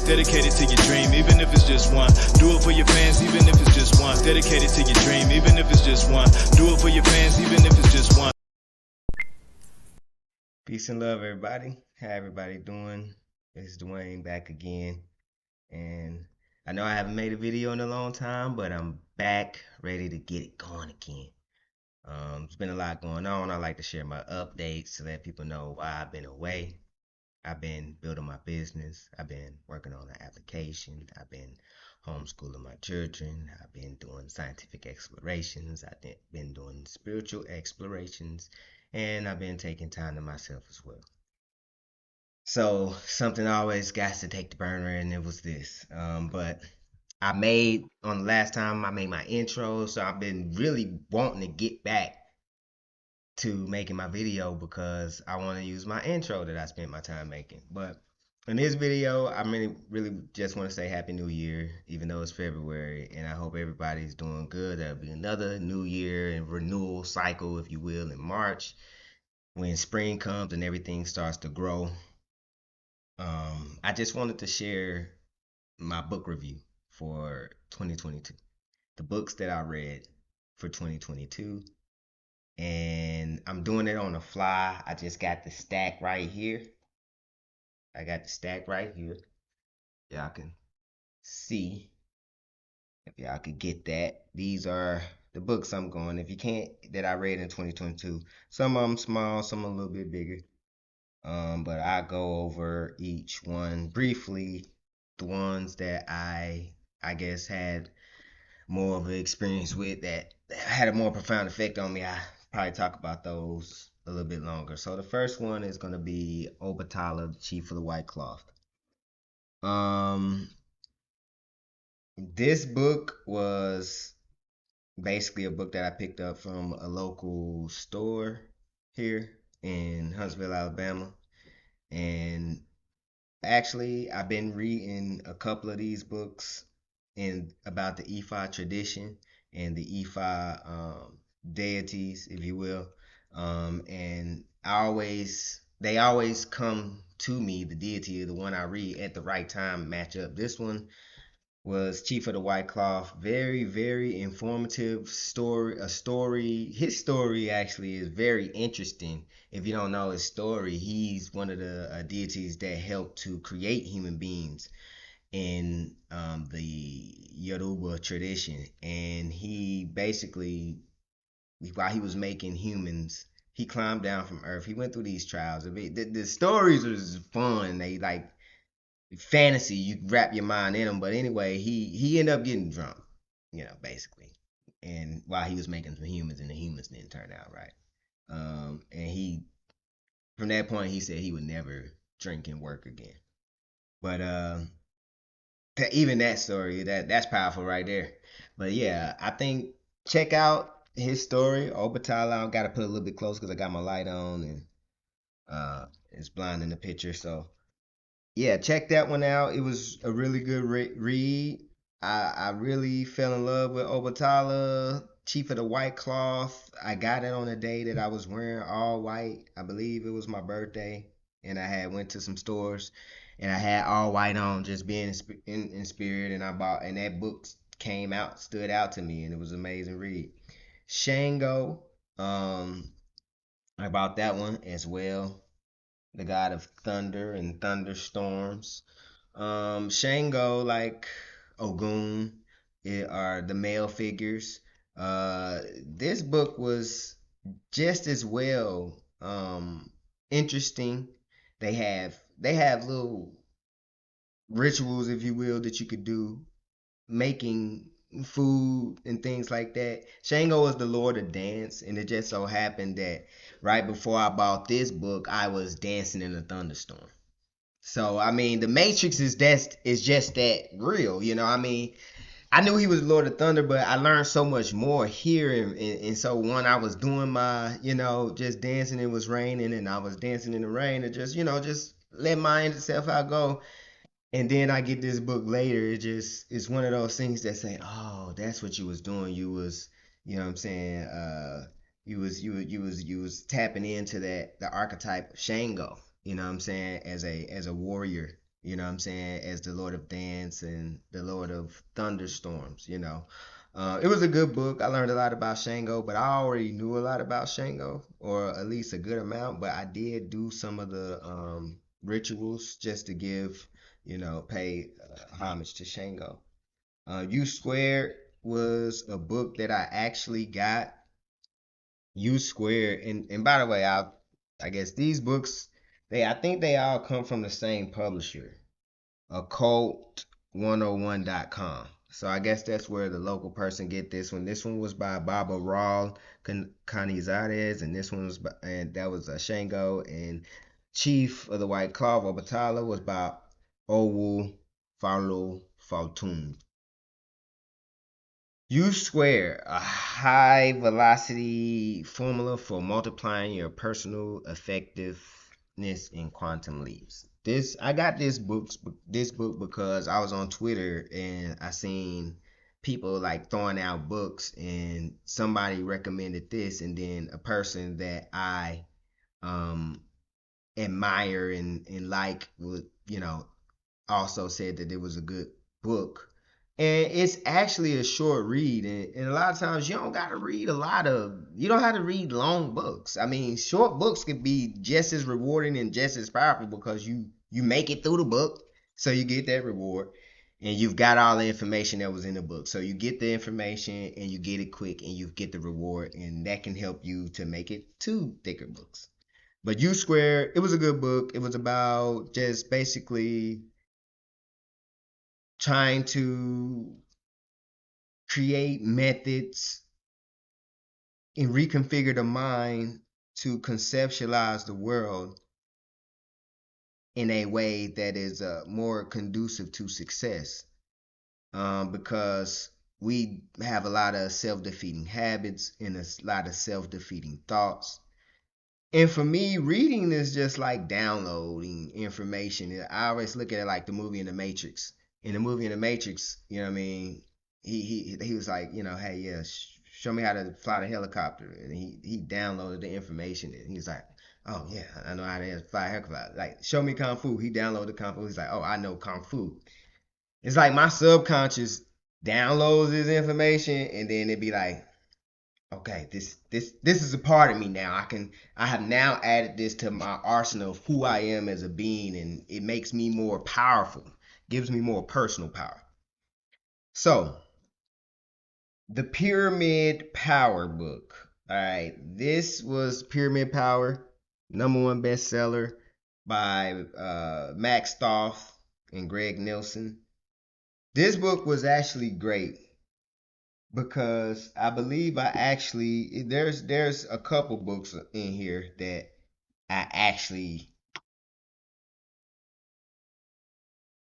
Dedicated to your dream, even if it's just one. Do it for your fans, even if it's just one. Dedicated to your dream, even if it's just one. Do it for your fans, even if it's just one. Peace and love, everybody. How everybody doing? It's Dwayne back again, and I know I haven't made a video in a long time, but I'm back, ready to get it going again. There's been a lot going on. I like to share my updates to let people know why I've been away. I've been building my business. I've been working on an application. I've been homeschooling my children. I've been doing scientific explorations. I've been doing spiritual explorations, and I've been taking time to myself as well. So something always got to take the burner, and it was this. But I made on the last time I made my intro, so I've been really wanting to get back to making my video because I want to use my intro that I spent my time making. But in this video, I really just want to say Happy New Year, even though it's February, and I hope everybody's doing good. There'll be another new year and renewal cycle, if you will, in March when spring comes and everything starts to grow. I just wanted to share my book review for 2022, the books that I read for 2022, and I'm doing it on the fly. I just got the stack right here. I got the stack right here. Y'all can see if y'all could get that. These are the books I'm going. If you can't, that I read in 2022. Some of them small, some a little bit bigger. But I go over each one briefly. The ones that I guess had more of an experience with that had a more profound effect on me. I probably talk about those a little bit longer. So the first one is gonna be Obatala, the Chief of the White Cloth. Um, this book was basically a book that I picked up from a local store here in Huntsville, Alabama, and actually, I've been reading a couple of these books in about the Ifa tradition and the Ifa deities, if you will. And they always come to me, the deity of the one I read at the right time, match up. This one was Chief of the White Cloth. Very, very informative story. His story actually is very interesting. If you don't know his story, he's one of the deities that helped to create human beings in the Yoruba tradition. And he basically, while he was making humans, he climbed down from Earth. He went through these trials. The stories was fun. They like fantasy, you wrap your mind in them. But anyway, he ended up getting drunk, basically, and while he was making some humans, and the humans didn't turn out right. And he, from that point, he said he would never drink and work again. But even that story, that's powerful right there. But yeah, I think check out his story, Obatala. I got to put a little bit close because I got my light on and it's blinding the picture. So yeah, check that one out. It was a really good read. I really fell in love with Obatala, Chief of the White Cloth. I got it on a day that I was wearing all white. I believe it was my birthday, and I had went to some stores, and I had all white on, just being in spirit. And I bought, and that book came out, stood out to me, and it was an amazing read. Shango, I bought that one as well, the god of thunder and thunderstorms. Shango, like Ogun, are the male figures. This book was just as well interesting. They have little rituals, if you will, that you could do, making food and things like that. Shango is the Lord of Dance, and it just so happened that right before I bought this book, I was dancing in a thunderstorm. So I mean, the Matrix is just that real, I mean, I knew he was Lord of Thunder, but I learned so much more here, and so when I was doing my, just dancing, it was raining, and I was dancing in the rain, and just let my inner self out go. And then I get this book later. It's one of those things that say, oh, that's what you was doing. You was, what I'm saying, you was tapping into that the archetype of Shango. You know what I'm saying, as a warrior you know what I'm saying, as the Lord of Dance and the Lord of Thunderstorms, you know. It was a good book. I learned a lot about Shango, but I already knew a lot about Shango, or at least a good amount. But I did do some of the rituals just to give, pay homage to Shango. U Squared was a book that I actually got. U Squared, and by the way, I guess these books, I think they all come from the same publisher, occult101.com. So I guess that's where the local person get this one. This one was by Baba Rawl Canizades, and this one was and that was Shango, and Chief of the White Cloth or Batala was by Owu Falu Faltun. U square, a high velocity formula for multiplying your personal effectiveness in quantum leaps. I got this book because I was on Twitter and I seen people like throwing out books, and somebody recommended this, and then a person that I um admire and like would, also said that it was a good book. And it's actually a short read. And a lot of times you don't got to read you don't have to read long books. I mean, short books can be just as rewarding and just as powerful because you make it through the book. So you get that reward. And you've got all the information that was in the book. So you get the information and you get it quick and you get the reward. And that can help you to make it to thicker books. But U Square, it was a good book. It was about just basically trying to create methods and reconfigure the mind to conceptualize the world in a way that is more conducive to success. Because we have a lot of self-defeating habits and a lot of self-defeating thoughts. And for me, reading is just like downloading information. I always look at it like the movie in the Matrix. In the movie in the Matrix, you know what I mean? He was like, hey, yeah, show me how to fly the helicopter. And he downloaded the information. And he's like, oh, yeah, I know how to fly a helicopter. Like, show me Kung Fu. He downloaded Kung Fu. He's like, oh, I know Kung Fu. It's like my subconscious downloads this information, and then it'd be like, okay, this is a part of me now. I have now added this to my arsenal of who I am as a being, and it makes me more powerful, gives me more personal power. So, the Pyramid Power book. All right, this was Pyramid Power, #1 bestseller by Max Stoff and Greg Nelson. This book was actually great because I believe there's a couple books in here that I actually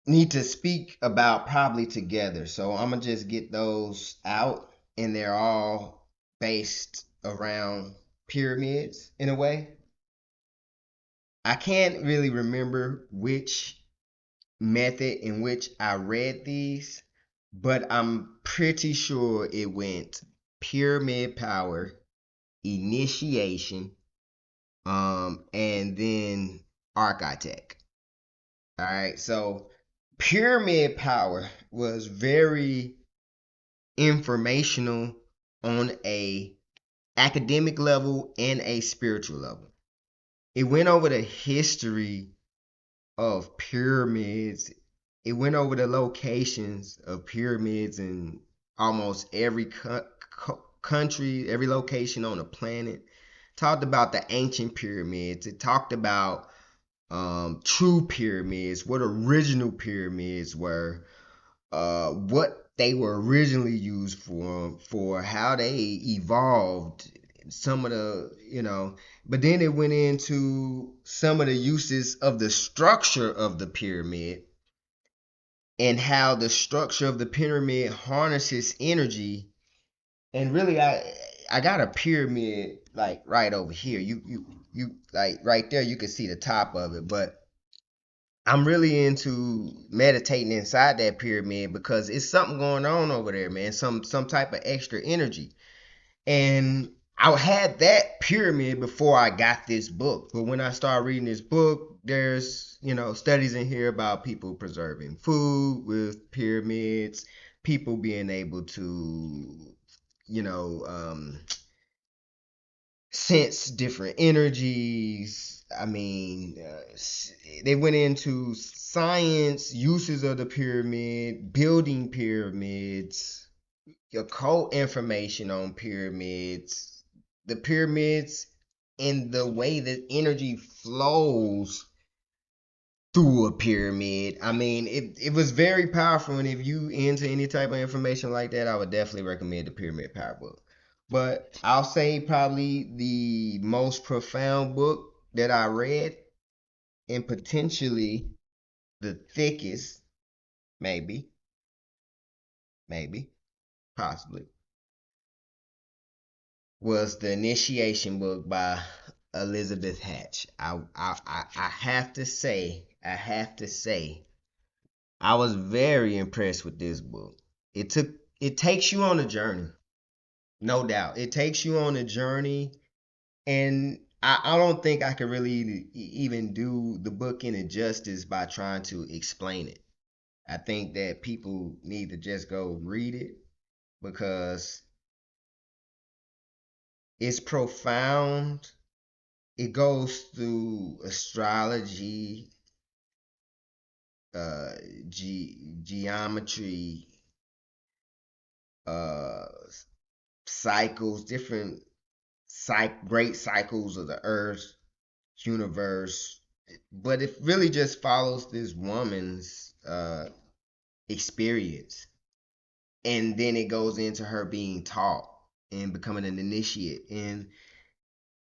need to speak about probably together. So I'm gonna just get those out, and they're all based around pyramids in a way. I can't really remember which method in which I read these, but I'm pretty sure it went Pyramid Power, Initiation, and then Architect. All right, so Pyramid Power was very informational on a academic level and a spiritual level. It went over the history of pyramids. It went over the locations of pyramids in almost every country, every location on the planet. Talked about the ancient pyramids. It talked about true pyramids, what original pyramids were, what they were originally used for how they evolved, some of but then it went into some of the uses of the structure of the pyramid and how the structure of the pyramid harnesses energy. And really, I got a pyramid like right over here. You like right there, you can see the top of it, but I'm really into meditating inside that pyramid because it's something going on over there, man. Some type of extra energy. And I had that pyramid before I got this book. But when I started reading this book, there's, studies in here about people preserving food with pyramids, people being able to, you know, um, sense different energies. I mean, they went into science, uses of the pyramid, building pyramids, occult information on pyramids, the pyramids, and the way that energy flows through a pyramid. I mean, it was very powerful, and if you into any type of information like that, I would definitely recommend the Pyramid Power book. But I'll say probably the most profound book that I read, and potentially the thickest, maybe, maybe, possibly, was the Initiation book by Elizabeth Hatch. I have to say, I was very impressed with this book. It takes you on a journey, no doubt. It takes you on a journey, and I don't think I could really even do the book any justice by trying to explain it. I think that people need to just go read it because it's profound. It goes through astrology, uh, geometry, uh, cycles, different great cycles of the earth, universe, but it really just follows this woman's experience, and then it goes into her being taught and becoming an initiate, and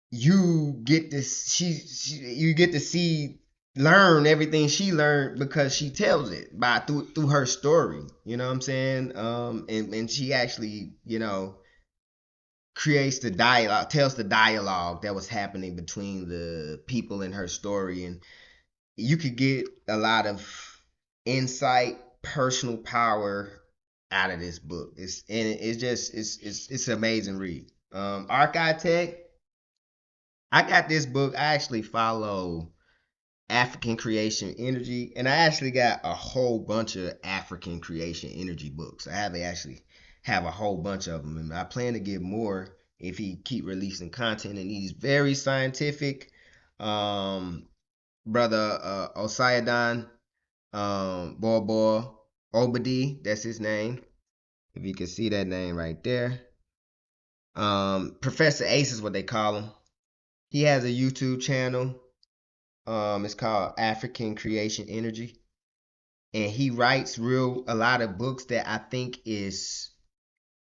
you get this you get to see learn everything she learned because she tells it by through her story, you know what I'm saying, and she actually, creates the dialogue, tells the dialogue that was happening between the people in her story, and you could get a lot of insight, personal power out of this book. It's just it's an amazing read. Architect, I got this book. I actually follow African Creation Energy, and I actually got a whole bunch of African Creation Energy books. I have a whole bunch of them, and I plan to get more if he keep releasing content. And he's very scientific. Um, brother Osayadon, Bobo Obadi, that's his name. If you can see that name right there. Professor Ace is what they call him. He has a YouTube channel. It's called African Creation Energy, and he writes a lot of books that I think is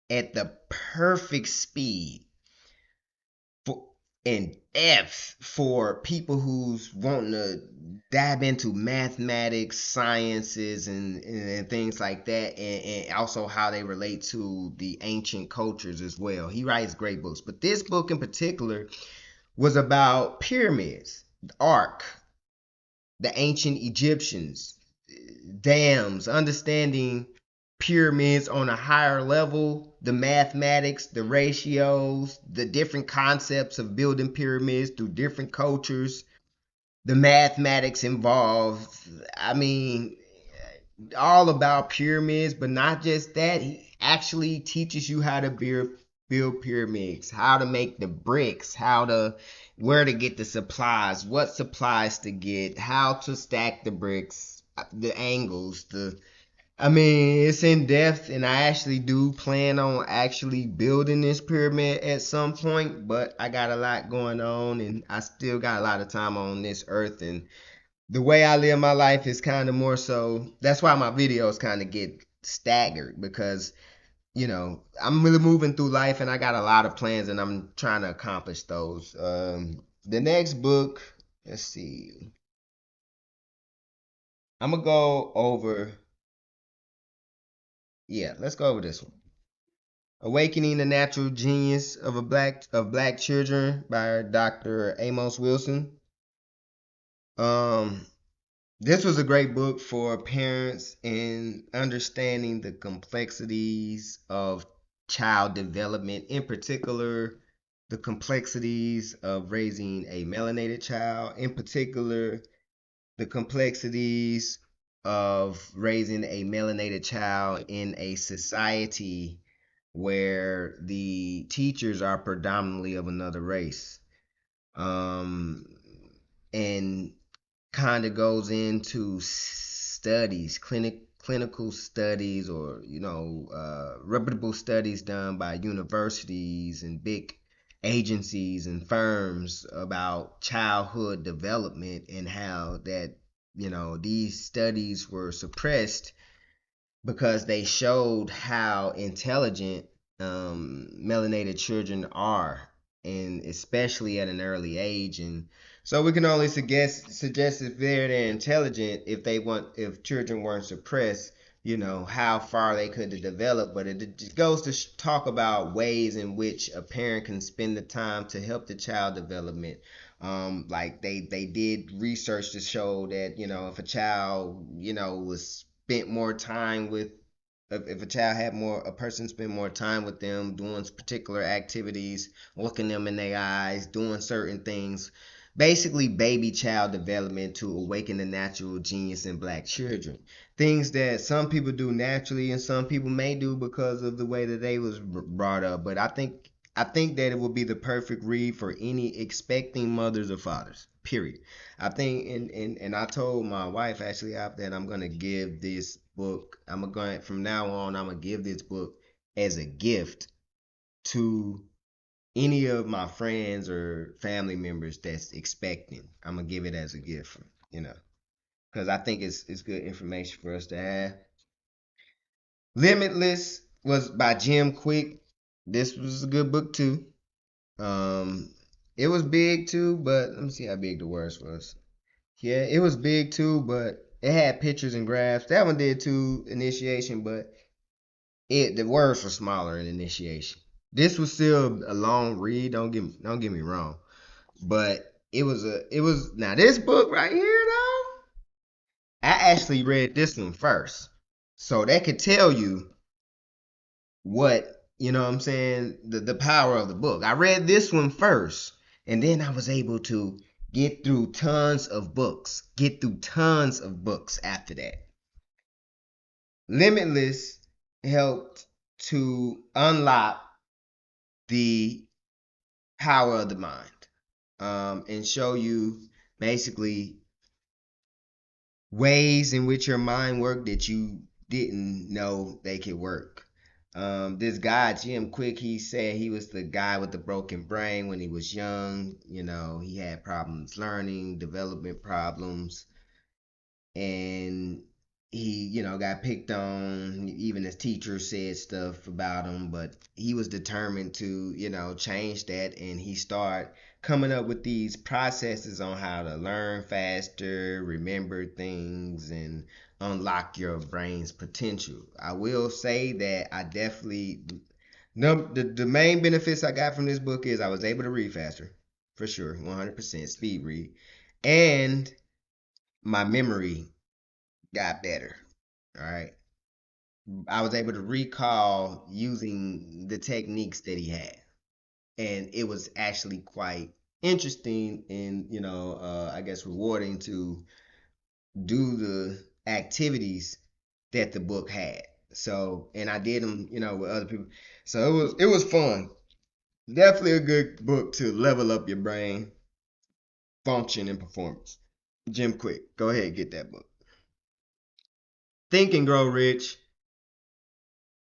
at the perfect speed for in depth for people who's wanting to dive into mathematics, sciences, and things like that, and also how they relate to the ancient cultures as well. He writes great books, but this book in particular was about pyramids, the Ark, the ancient Egyptians, dams, understanding pyramids on a higher level, the mathematics, the ratios, the different concepts of building pyramids through different cultures, the mathematics involved. I mean, all about pyramids, but not just that. He actually teaches you how to build pyramids, how to make the bricks, where to get the supplies, what supplies to get, how to stack the bricks, the angles, I mean, it's in depth, and I actually do plan on actually building this pyramid at some point, but I got a lot going on, and I still got a lot of time on this earth, and the way I live my life is kind of more so. That's why my videos kind of get staggered because, I'm really moving through life, and I got a lot of plans, and I'm trying to accomplish those. The next book, let's see. I'm gonna go over. Yeah, let's go over this one. Awakening the Natural Genius of Black Children by Dr. Amos Wilson. Um, this was a great book for parents in understanding the complexities of child development, in particular the complexities of raising a melanated child, in particular, the complexities of raising a melanated child in a society where the teachers are predominantly of another race. Um, and kind of goes into studies, clinical studies, or reputable studies done by universities and big agencies and firms about childhood development, and how that these studies were suppressed because they showed how intelligent melanated children are, and especially at an early age. And so we can only suggest if they're intelligent, if children weren't suppressed, how far they could have developed. But it just goes to talk about ways in which a parent can spend the time to help the child development. Like they did research to show that if a child was spent more time with, if a person spent more time with them doing particular activities, looking them in their eyes, doing certain things, basically baby child development to awaken the natural genius in black children. Things that some people do naturally and some people may do because of the way that they was brought up. But I think that it would be the perfect read for any expecting mothers or fathers. Period. I think, and I told my wife actually that I'm gonna give this book. From now on, I'm gonna give this book as a gift to any of my friends or family members that's expecting. I'm gonna give it as a gift, because I think it's good information for us to have. Limitless was by Jim Quick. This was a good book too. It was big too, but let me see how big the words was. Yeah, it was big too, but it had pictures and graphs. That one did too, Initiation, but the words were smaller in Initiation. This was still a long read. Don't get me wrong, but it was now this book right here though. I actually read this one first, so that could tell you what I'm saying, the power of the book. I read this one first, and then I was able to get through tons of books after that. Limitless helped to unlock the power of the mind, and show you basically ways in which your mind worked that you didn't know they could work. This guy, Jim Quick, he said he was the guy with the broken brain when he was young. He had problems learning, development problems, and he, got picked on. Even his teacher said stuff about him, but he was determined to, change that, and he started coming up with these processes on how to learn faster, remember things, and unlock your brain's potential. I will say that I definitely the main benefits I got from this book is I was able to read faster, for sure, 100% speed read, and my memory got better. All right. I was able to recall using the techniques that he had. And it was actually quite interesting and, I guess rewarding to do the activities that the book had. So, and I did them, with other people. So it was fun. Definitely a good book to level up your brain function and performance. Jim Quick, go ahead and get that book. Think and Grow Rich.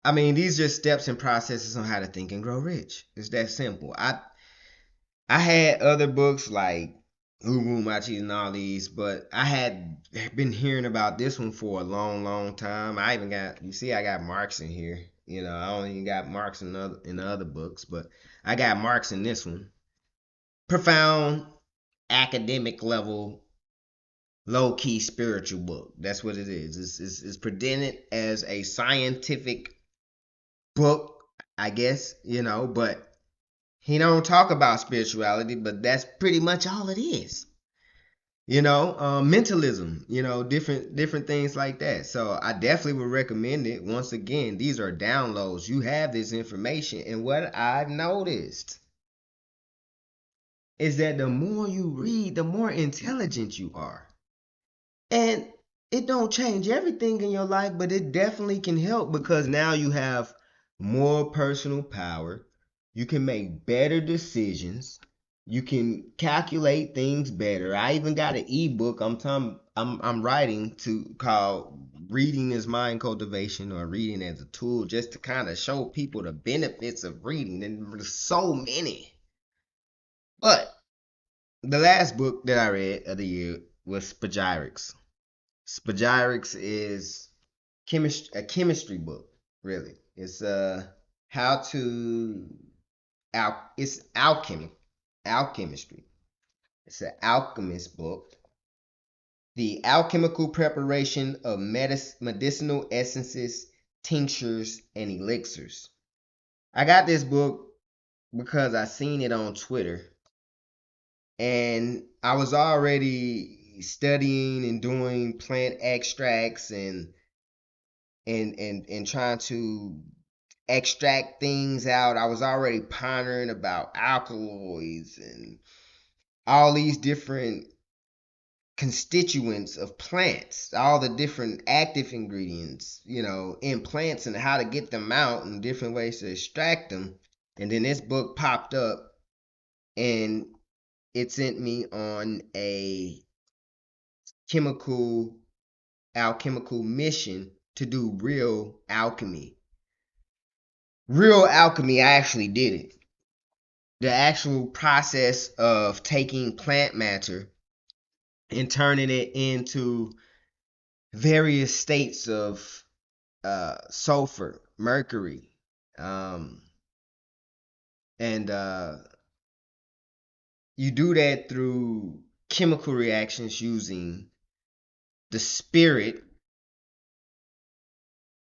I mean, these are just steps and processes on how to think and grow rich. It's that simple. I had other books like Who Moved My Cheese and all these, but I had been hearing about this one for a long, long time. I even got, you see, I got marks in here. I don't even got marks in the other books, but I got marks in this one. Profound, academic level, low key spiritual book. That's what it is. It's presented as a scientific book, I guess, but he don't talk about spirituality, but that's pretty much all it is. Mentalism, different things like that. So I definitely would recommend it. Once again, these are downloads. You have this information, and what I've noticed is that the more you read, the more intelligent you are. And it don't change everything in your life, but it definitely can help because now you have more personal power. You can make better decisions. You can calculate things better. I even got an ebook I'm writing to called Reading is Mind Cultivation, or Reading as a Tool, just to kind of show people the benefits of reading. And there's so many. But the last book that I read of the year was Spagyrics. Spagyrics is a chemistry book, really. It's how to it's alchemistry. It's an alchemist book. The alchemical preparation of medicinal essences, tinctures, and elixirs. I got this book because I seen it on Twitter, and I was already studying and doing plant extracts and trying to extract things out. I was already pondering about alkaloids and all these different constituents of plants, all the different active ingredients, in plants, and how to get them out and different ways to extract them. And then this book popped up, and it sent me on a alchemical mission to do real alchemy. Real alchemy, I actually did it. The actual process of taking plant matter and turning it into various states of sulfur, mercury, and you do that through chemical reactions using the spirit,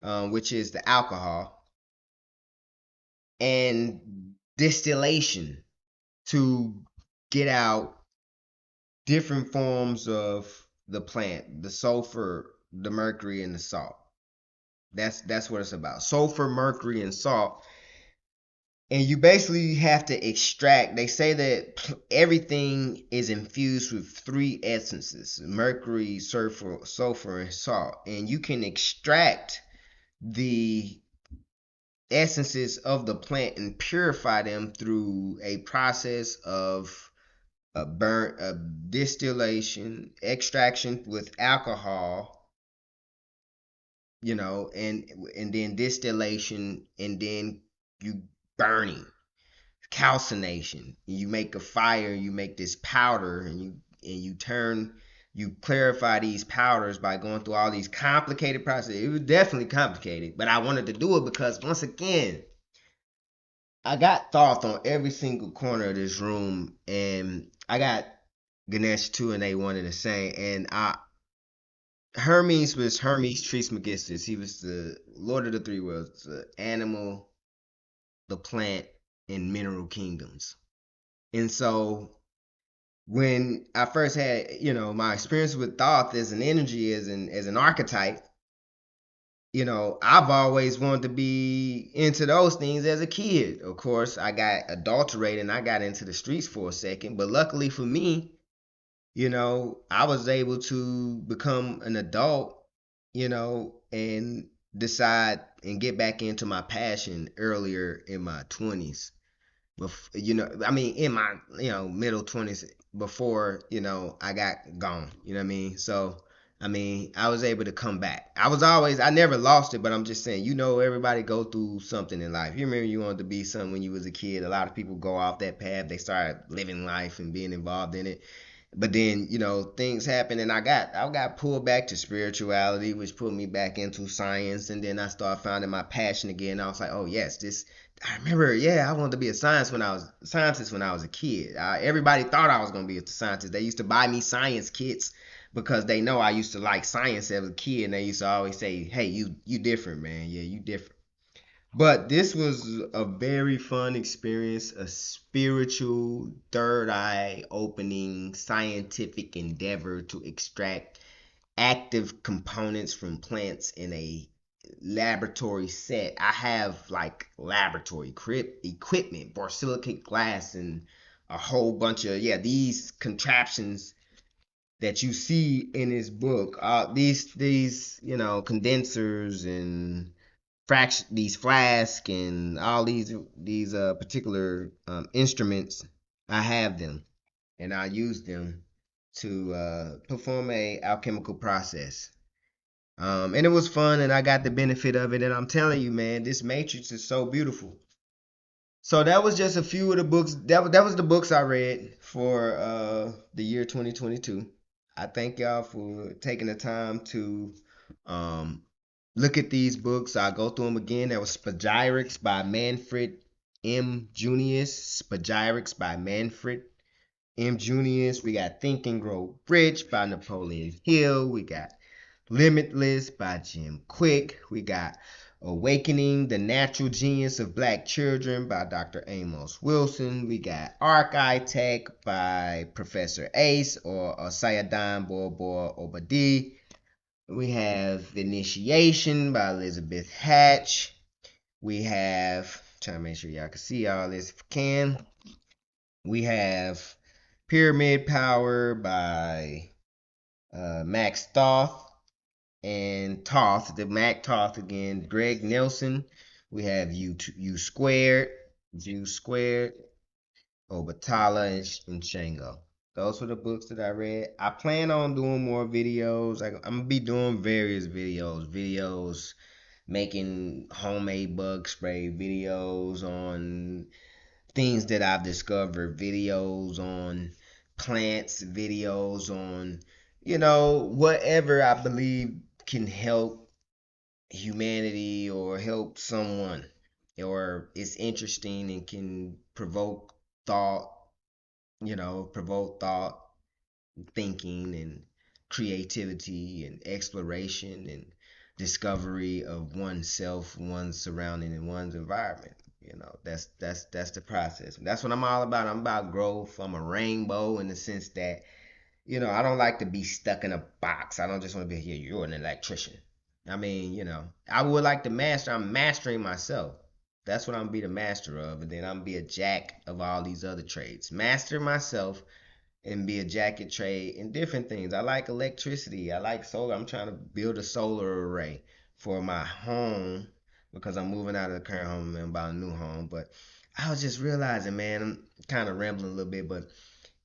which is the alcohol, and distillation to get out different forms of the plant, the sulfur, the mercury, and the salt. That's what it's about. Sulfur, mercury, and salt. And you basically have to extract. They say that everything is infused with three essences: mercury, sulfur, and salt. And you can extract the essences of the plant and purify them through a process of a distillation, extraction with alcohol, and then distillation, and then you burning, calcination. You make a fire, you make this powder, and you clarify these powders by going through all these complicated processes. It was definitely complicated, but I wanted to do it because, once again, I got thoughts on every single corner of this room, and I got Ganesh too, and they wanted to sing. And Hermes was Hermes Trismegistus. He was the Lord of the Three Worlds, the animal, the plant, and mineral kingdoms. And so when I first had, my experience with Thoth as an energy, as an archetype, I've always wanted to be into those things as a kid. Of course, I got adulterated and I got into the streets for a second, but luckily for me, I was able to become an adult, and decide and get back into my passion earlier in my 20s. In my, middle 20s, before, I got gone, you know what I mean? So, I was able to come back. I never lost it, but I'm just saying, everybody go through something in life. You remember you wanted to be something when you was a kid. A lot of people go off that path. They start living life and being involved in it. But then, things happen, and I got pulled back to spirituality, which put me back into science. And then I started finding my passion again. I was like, oh yes, I remember, I wanted to be a scientist when I was a kid. Everybody thought I was going to be a scientist. They used to buy me science kits because they know I used to like science as a kid, and they used to always say, hey, you different, man. Yeah, you different. But this was a very fun experience, a spiritual, third eye opening, scientific endeavor to extract active components from plants in a laboratory set. I have like laboratory equipment, borosilicate glass, and a whole bunch of these contraptions that you see in his book. These condensers and these flasks and all these particular instruments. I have them and I use them to perform a alchemical process. And it was fun, and I got the benefit of it. And I'm telling you, man, this matrix is so beautiful. So that was just a few of the books. That was the books I read for the year 2022. I thank y'all for taking the time to um, look at these books. I'll go through them again. There was Spagyrics by Manfred M. Junius. Spagyrics by Manfred M. Junius. We got Think and Grow Rich by Napoleon Hill. We got Limitless by Jim Quick. We got Awakening the Natural Genius of Black Children by Dr. Amos Wilson. We got Architect by Professor Ace or Sayadine Bobo Obadi. We have Initiation by Elizabeth Hatch. We have, trying to make sure y'all can see all this if you can. We have Pyramid Power by Max Thoth. And Toth, the Mac Toth again, Greg Nelson. We have U Squared, Obatala, and Shango. Those were the books that I read. I plan on doing more videos. I'm gonna be doing various videos making homemade bug spray, videos on things that I've discovered, videos on plants, videos on whatever I believe can help humanity or help someone, or it's interesting and can provoke thought, thinking and creativity and exploration and discovery of oneself, one's surrounding, and one's environment. That's the process. That's what I'm all about. I'm about growth. I'm a rainbow in the sense that I don't like to be stuck in a box. I don't just want to be here. You're an electrician. I mean, I would like to master. I'm mastering myself. That's what I'm gonna be the master of, and then I'm gonna be a jack of all these other trades. Master myself and be a jack at trade in different things. I like electricity. I like solar. I'm trying to build a solar array for my home because I'm moving out of the current home and about a new home. But I was just realizing, man, I'm kind of rambling a little bit, but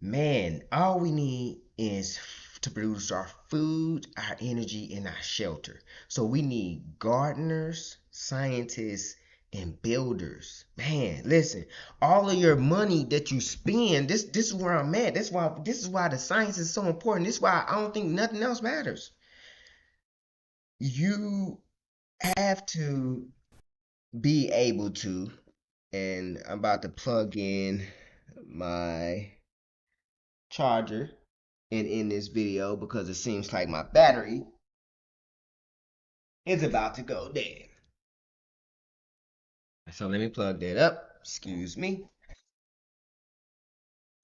man, all we need is to produce our food, our energy, and our shelter. So we need gardeners, scientists, and builders. Man, listen, all of your money that you spend, this is where I'm at. This is why the science is so important. This is why I don't think nothing else matters. You have to be able to, and I'm about to plug in my charger and end this video because it seems like my battery is about to go dead. So let me plug that up. Excuse me.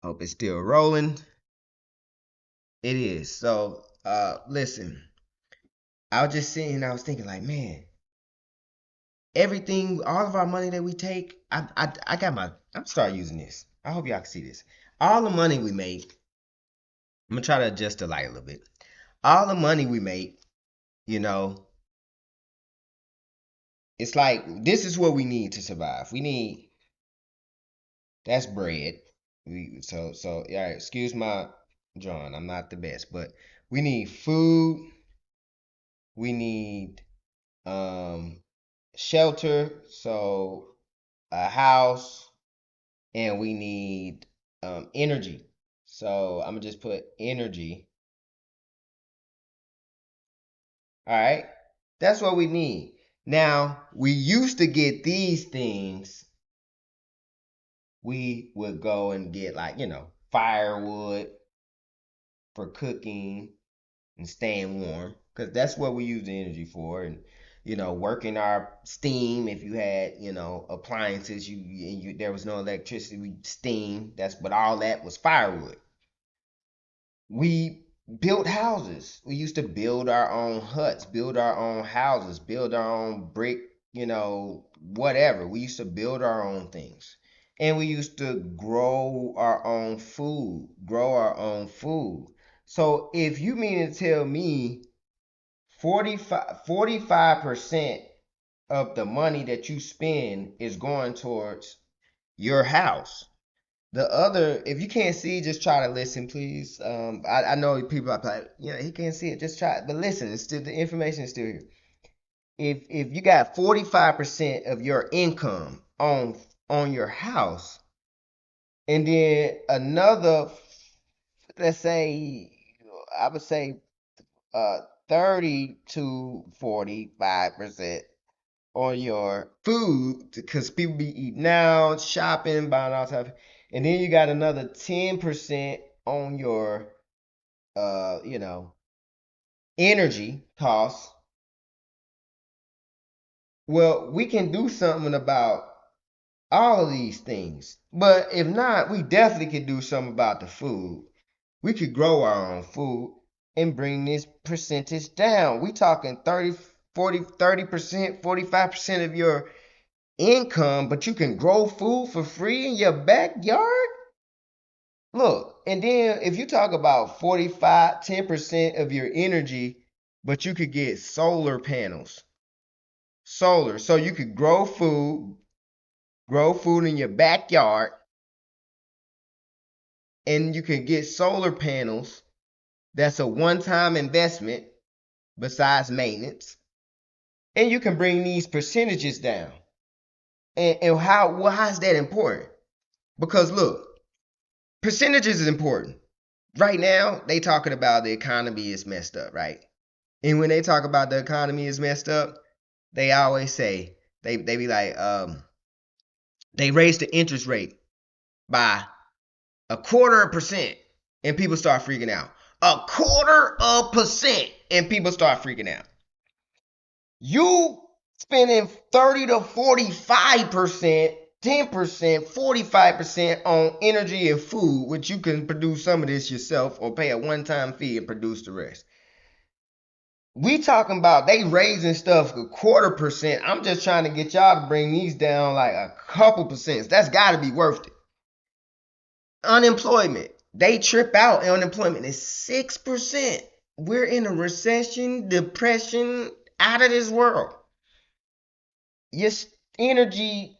Hope it's still rolling. It is. So listen, I was just sitting and I was thinking like, man, everything, all of our money that we take, I'm start using this. I hope y'all can see this. All the money we make, I'm gonna try to adjust the light a little bit. All the money we make, it's like this is what we need to survive. We need that's bread. So yeah, excuse my John, I'm not the best, but we need food, we need shelter, so a house, and we need energy. So I'm gonna just put energy. All right, that's what we need. Now, we used to get these things. We would go and get like, firewood for cooking and staying warm, because that's what we use the energy for. And, working our steam. If you had, appliances, there was no electricity, we steam. But all that was firewood. We built houses. We used to build our own huts, build our own houses, build our own brick, whatever. We used to build our own things. And we used to grow our own food, So if you mean to tell me 45% of the money that you spend is going towards your house. The other, if you can't see, just try to listen, please. I know people are like, he can't see it, just try it. But listen, it's still, the information is still here. If you got 45% of your income on your house, and then another, let's say, I would say 30 to 45% on your food, because people be eating out, shopping, buying all type, and then you got another 10% on your energy costs. Well, we can do something about all of these things. But if not, we definitely could do something about the food. We could grow our own food and bring this percentage down. We talking 30, 40, 30%, 45% of your income, but you can grow food for free in your backyard? Look, and then if you talk about 45, 10% of your energy, but you could get solar panels. Solar. So you could grow food in your backyard, and you can get solar panels. That's a one-time investment besides maintenance. And you can bring these percentages down. And why is that important? Because look, percentages is important. Right now, they talking about the economy is messed up, right? And when they talk about the economy is messed up, they always say, they be like, they raised the interest rate by 0.25%, and people start freaking out. 0.25%, and people start freaking out. You spending 30 to 45%, 10%, 45% on energy and food, which you can produce some of this yourself or pay a one-time fee and produce the rest. We talking about they raising stuff 0.25%. I'm just trying to get y'all to bring these down like a couple percent. That's got to be worth it. Unemployment. They trip out. Unemployment is 6%. We're in a recession, depression, out of this world. Your energy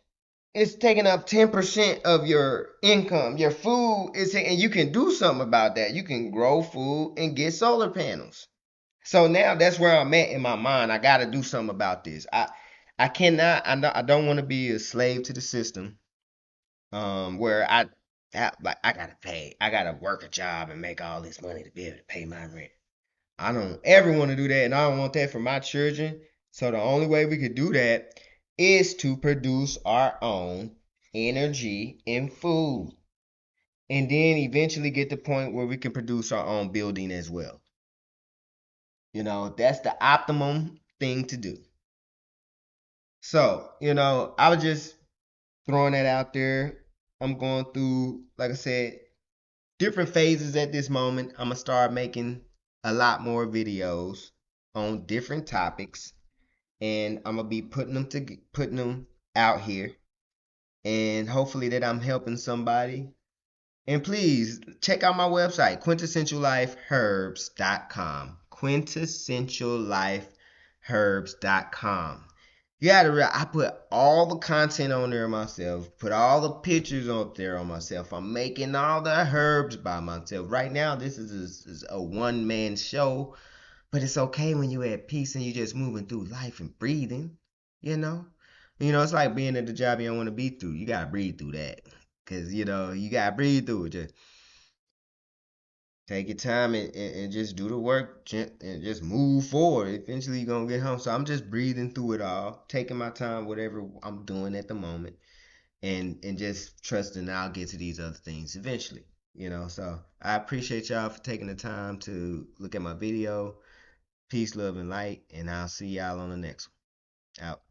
is taking up 10% of your income. Your food is, and you can do something about that. You can grow food and get solar panels. So now that's where I'm at in my mind. I got to do something about this. I cannot. I don't want to be a slave to the system. Where I gotta pay. I gotta work a job and make all this money to be able to pay my rent. I don't ever want to do that, and I don't want that for my children. So the only way we could do that is to produce our own energy and food. And then eventually get to the point where we can produce our own building as well. That's the optimum thing to do. So, I was just throwing that out there. I'm going through, like I said, different phases at this moment. I'm gonna start making a lot more videos on different topics, and I'm gonna be putting them out here, and hopefully that I'm helping somebody. And please check out my website, quintessentiallifeherbs.com. quintessentiallifeherbs.com. You gotta realize, I put all the content on there myself, put all the pictures up there on myself. I'm making all the herbs by myself. Right now, this is a one-man show, but it's okay when you're at peace and you're just moving through life and breathing, you know? It's like being at the job you don't want to be through. You gotta breathe through that. Because, you gotta breathe through it. Just take your time and just do the work and just move forward. Eventually you're gonna get home. So I'm just breathing through it all, taking my time, whatever I'm doing at the moment, and just trusting I'll get to these other things eventually. So I appreciate y'all for taking the time to look at my video. Peace, love, and light, and I'll see y'all on the next one. Out.